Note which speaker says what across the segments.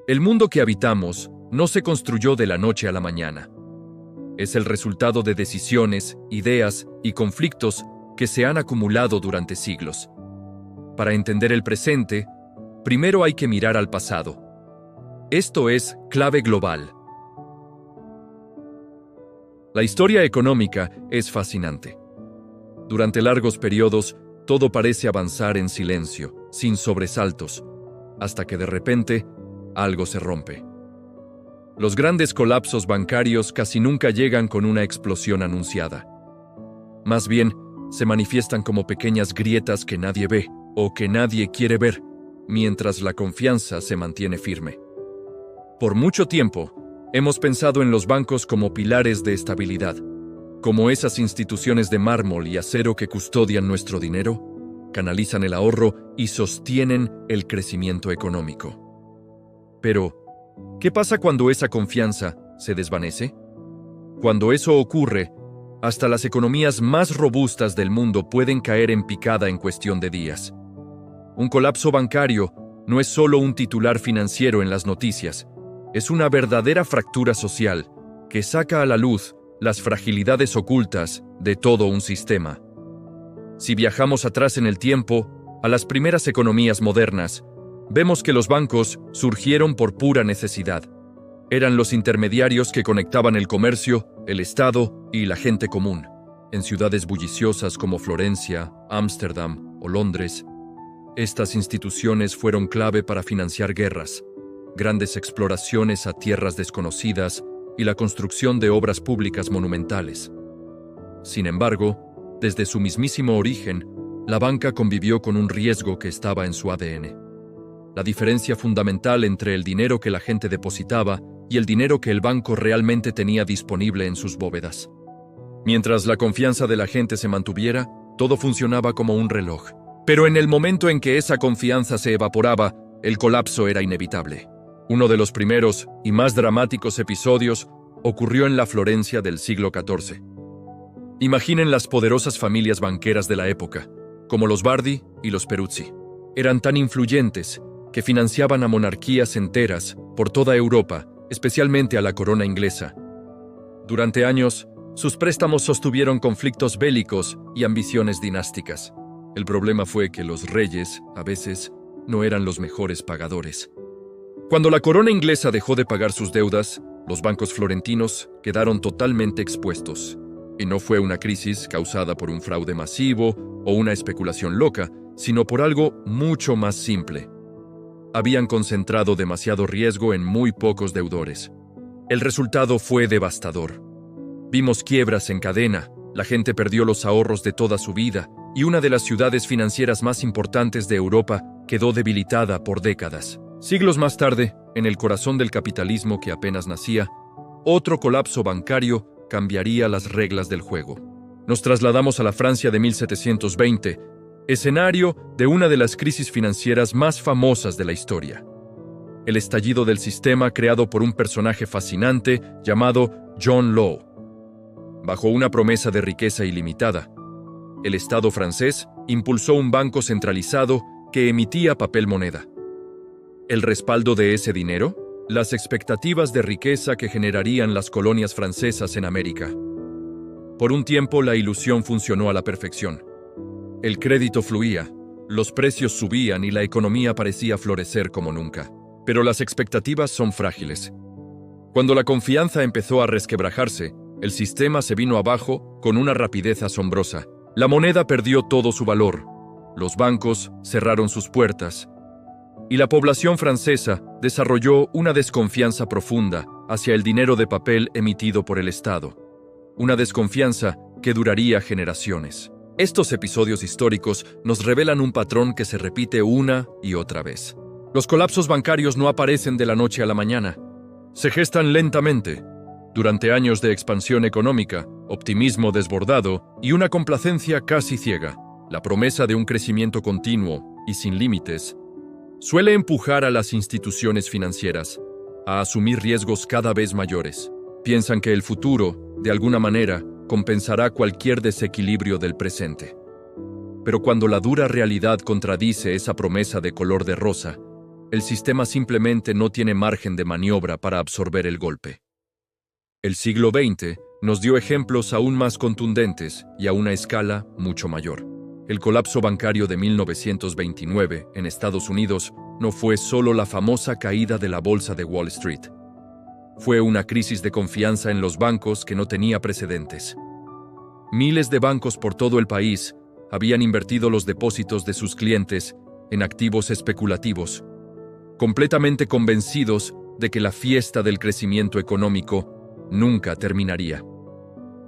Speaker 1: El mundo que habitamos no se construyó de la noche a la mañana. Es el resultado de decisiones, ideas y conflictos que se han acumulado durante siglos. Para entender el presente, primero hay que mirar al pasado. Esto es clave global. La historia económica es fascinante. Durante largos periodos, todo parece avanzar en silencio, sin sobresaltos, hasta que de repente, algo se rompe. Los grandes colapsos bancarios casi nunca llegan con una explosión anunciada. Más bien, se manifiestan como pequeñas grietas que nadie ve o que nadie quiere ver, mientras la confianza se mantiene firme. Por mucho tiempo, hemos pensado en los bancos como pilares de estabilidad, como esas instituciones de mármol y acero que custodian nuestro dinero, canalizan el ahorro y sostienen el crecimiento económico. Pero, ¿qué pasa cuando esa confianza se desvanece? Cuando eso ocurre, hasta las economías más robustas del mundo pueden caer en picada en cuestión de días. Un colapso bancario no es solo un titular financiero en las noticias, es una verdadera fractura social que saca a la luz las fragilidades ocultas de todo un sistema. Si viajamos atrás en el tiempo, a las primeras economías modernas, vemos que los bancos surgieron por pura necesidad. Eran los intermediarios que conectaban el comercio, el Estado y la gente común. En ciudades bulliciosas como Florencia, Ámsterdam o Londres, estas instituciones fueron clave para financiar guerras, grandes exploraciones a tierras desconocidas y la construcción de obras públicas monumentales. Sin embargo, desde su mismísimo origen, la banca convivió con un riesgo que estaba en su ADN. La diferencia fundamental entre el dinero que la gente depositaba y el dinero que el banco realmente tenía disponible en sus bóvedas. Mientras la confianza de la gente se mantuviera, todo funcionaba como un reloj. Pero en el momento en que esa confianza se evaporaba, el colapso era inevitable. Uno de los primeros y más dramáticos episodios ocurrió en la Florencia del siglo XIV. Imaginen las poderosas familias banqueras de la época, como los Bardi y los Peruzzi. Eran tan influyentes que financiaban a monarquías enteras por toda Europa, especialmente a la corona inglesa. Durante años, sus préstamos sostuvieron conflictos bélicos y ambiciones dinásticas. El problema fue que los reyes, a veces, no eran los mejores pagadores. Cuando la corona inglesa dejó de pagar sus deudas, los bancos florentinos quedaron totalmente expuestos. Y no fue una crisis causada por un fraude masivo o una especulación loca, sino por algo mucho más simple. Habían concentrado demasiado riesgo en muy pocos deudores. El resultado fue devastador. Vimos quiebras en cadena, la gente perdió los ahorros de toda su vida, y una de las ciudades financieras más importantes de Europa quedó debilitada por décadas. Siglos más tarde, en el corazón del capitalismo que apenas nacía, otro colapso bancario cambiaría las reglas del juego. Nos trasladamos a la Francia de 1720, escenario de una de las crisis financieras más famosas de la historia. El estallido del sistema creado por un personaje fascinante llamado John Law. Bajo una promesa de riqueza ilimitada, el Estado francés impulsó un banco centralizado que emitía papel moneda. ¿El respaldo de ese dinero? Las expectativas de riqueza que generarían las colonias francesas en América. Por un tiempo la ilusión funcionó a la perfección. El crédito fluía, los precios subían y la economía parecía florecer como nunca. Pero las expectativas son frágiles. Cuando la confianza empezó a resquebrajarse, el sistema se vino abajo con una rapidez asombrosa. La moneda perdió todo su valor, los bancos cerraron sus puertas, y la población francesa desarrolló una desconfianza profunda hacia el dinero de papel emitido por el Estado. Una desconfianza que duraría generaciones. Estos episodios históricos nos revelan un patrón que se repite una y otra vez. Los colapsos bancarios no aparecen de la noche a la mañana. Se gestan lentamente, durante años de expansión económica, optimismo desbordado y una complacencia casi ciega. La promesa de un crecimiento continuo y sin límites suele empujar a las instituciones financieras a asumir riesgos cada vez mayores. Piensan que el futuro, de alguna manera, compensará cualquier desequilibrio del presente. Pero cuando la dura realidad contradice esa promesa de color de rosa, el sistema simplemente no tiene margen de maniobra para absorber el golpe. El siglo XX nos dio ejemplos aún más contundentes y a una escala mucho mayor. El colapso bancario de 1929 en Estados Unidos no fue solo la famosa caída de la bolsa de Wall Street. Fue una crisis de confianza en los bancos que no tenía precedentes. Miles de bancos por todo el país habían invertido los depósitos de sus clientes en activos especulativos, completamente convencidos de que la fiesta del crecimiento económico nunca terminaría.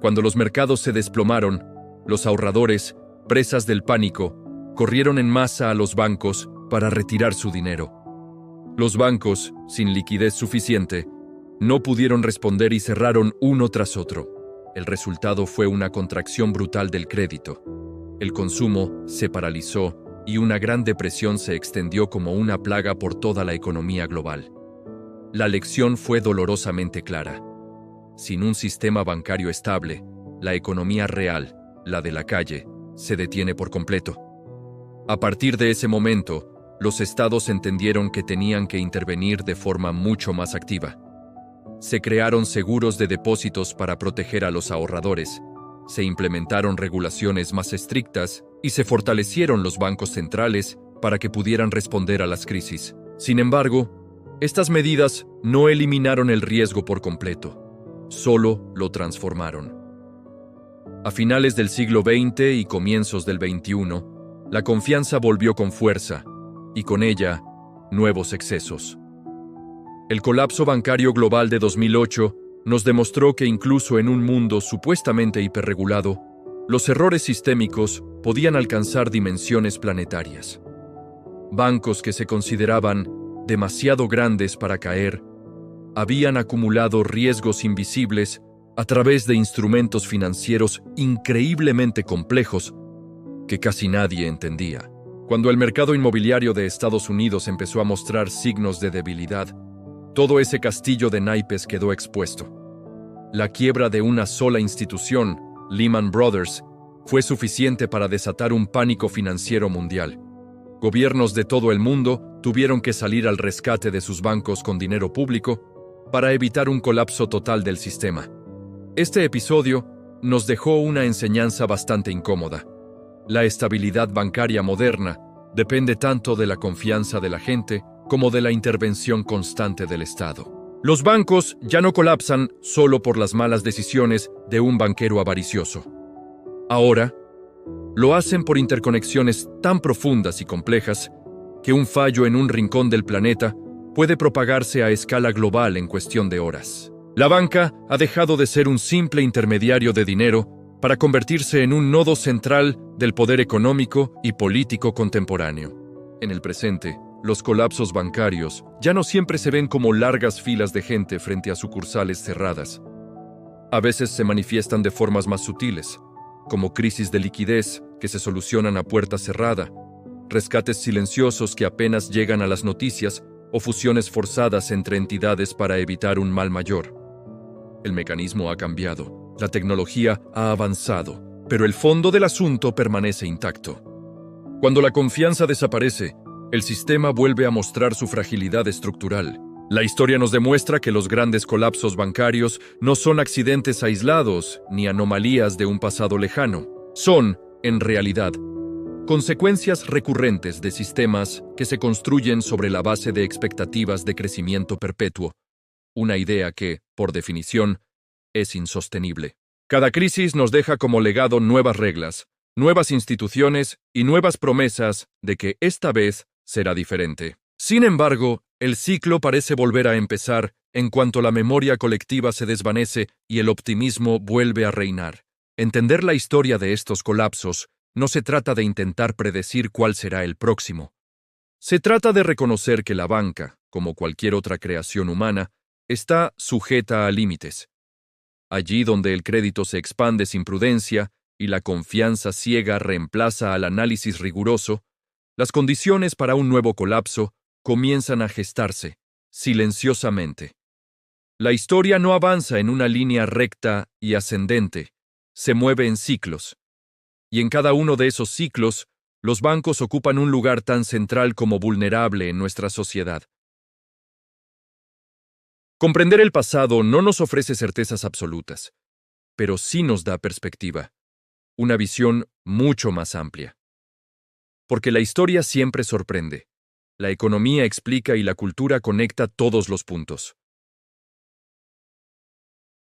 Speaker 1: Cuando los mercados se desplomaron, los ahorradores, presas del pánico, corrieron en masa a los bancos para retirar su dinero. Los bancos, sin liquidez suficiente, no pudieron responder y cerraron uno tras otro. El resultado fue una contracción brutal del crédito. El consumo se paralizó y una gran depresión se extendió como una plaga por toda la economía global. La lección fue dolorosamente clara. Sin un sistema bancario estable, la economía real, la de la calle, se detiene por completo. A partir de ese momento, los estados entendieron que tenían que intervenir de forma mucho más activa. Se crearon seguros de depósitos para proteger a los ahorradores, se implementaron regulaciones más estrictas y se fortalecieron los bancos centrales para que pudieran responder a las crisis. Sin embargo, estas medidas no eliminaron el riesgo por completo, solo lo transformaron. A finales del siglo XX y comienzos del XXI, la confianza volvió con fuerza, y con ella, nuevos excesos. El colapso bancario global de 2008 nos demostró que incluso en un mundo supuestamente hiperregulado, los errores sistémicos podían alcanzar dimensiones planetarias. Bancos que se consideraban demasiado grandes para caer, habían acumulado riesgos invisibles a través de instrumentos financieros increíblemente complejos que casi nadie entendía. Cuando el mercado inmobiliario de Estados Unidos empezó a mostrar signos de debilidad, todo ese castillo de naipes quedó expuesto. La quiebra de una sola institución, Lehman Brothers, fue suficiente para desatar un pánico financiero mundial. Gobiernos de todo el mundo tuvieron que salir al rescate de sus bancos con dinero público para evitar un colapso total del sistema. Este episodio nos dejó una enseñanza bastante incómoda. La estabilidad bancaria moderna depende tanto de la confianza de la gente como de la intervención constante del Estado. Los bancos ya no colapsan solo por las malas decisiones de un banquero avaricioso. Ahora, lo hacen por interconexiones tan profundas y complejas que un fallo en un rincón del planeta puede propagarse a escala global en cuestión de horas. La banca ha dejado de ser un simple intermediario de dinero para convertirse en un nodo central del poder económico y político contemporáneo. En el presente, los colapsos bancarios ya no siempre se ven como largas filas de gente frente a sucursales cerradas. A veces se manifiestan de formas más sutiles, como crisis de liquidez que se solucionan a puerta cerrada, rescates silenciosos que apenas llegan a las noticias o fusiones forzadas entre entidades para evitar un mal mayor. El mecanismo ha cambiado, la tecnología ha avanzado, pero el fondo del asunto permanece intacto. Cuando la confianza desaparece, el sistema vuelve a mostrar su fragilidad estructural. La historia nos demuestra que los grandes colapsos bancarios no son accidentes aislados ni anomalías de un pasado lejano. Son, en realidad, consecuencias recurrentes de sistemas que se construyen sobre la base de expectativas de crecimiento perpetuo, una idea que, por definición, es insostenible. Cada crisis nos deja como legado nuevas reglas, nuevas instituciones y nuevas promesas de que esta vez será diferente. Sin embargo, el ciclo parece volver a empezar en cuanto la memoria colectiva se desvanece y el optimismo vuelve a reinar. Entender la historia de estos colapsos no se trata de intentar predecir cuál será el próximo. Se trata de reconocer que la banca, como cualquier otra creación humana, está sujeta a límites. Allí donde el crédito se expande sin prudencia y la confianza ciega reemplaza al análisis riguroso, las condiciones para un nuevo colapso comienzan a gestarse, silenciosamente. La historia no avanza en una línea recta y ascendente, se mueve en ciclos. Y en cada uno de esos ciclos, Los bancos ocupan un lugar tan central como vulnerable en nuestra sociedad. Comprender el pasado no nos ofrece certezas absolutas, pero sí nos da perspectiva, una visión mucho más amplia. Porque la historia siempre sorprende. La economía explica y la cultura conecta todos los puntos.